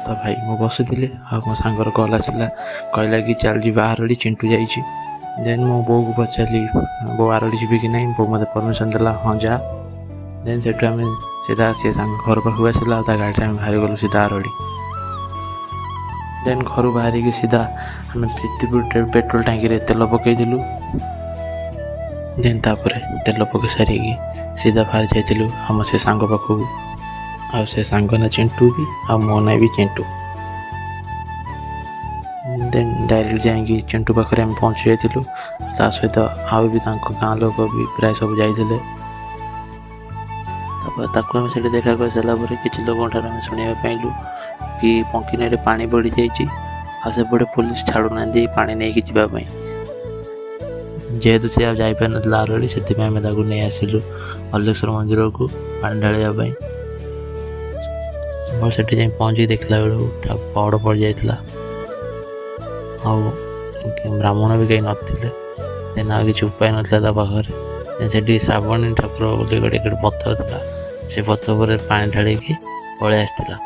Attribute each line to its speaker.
Speaker 1: तो भाई मु बसी मो सांगर कल आसला कहला कि चल जी आरड़ी चिंटू जाइए। देन मो बो को पचारि बो आरड़ी जी कि ना बो मत परमिशन देला हाँ जा। देन से आम सीधा सी सांग घर पाखु आसला गाड़ी में बाहरी गलु सीधा आरड़ी। देन घर बाहर की सीधा आम प्रीतिपुर पेट्रोल टांकी तेल पकईलु। देन तापर तेल पकई सारिकी सीधा बाहर जाइलु आम से सांग पाखु। आ से सांग ना चिंटू भी आ मो ना भी चिंटू। देन डायरेक्ट जाइए चिंटू पाखे आम पहुँची जाइलु। ता सहित आउ भी गाँ लोक भी प्राय सब जाइए। आम से देखा कर सारापर किसी लोक शुणा पाइलु कि पंकिन पानी बढ़ी जापटे पुलिस छाड़ू ना पा नहीं जावाई। जेहेतु सी जापार ना आरड़ी से नहीं आसिलु हल्लेश्वर मंदिर को पानी ढाई। और से पहुँची देखला बेलू पहाड़ पड़ जाता ब्राह्मण भी कहीं नथिले। ना किसी उपाय नाला पाखे से श्रावणी ठाकुर बोली गोटे पत्थर था से पत्थर पर पानी ढाड़ी पलि आसला।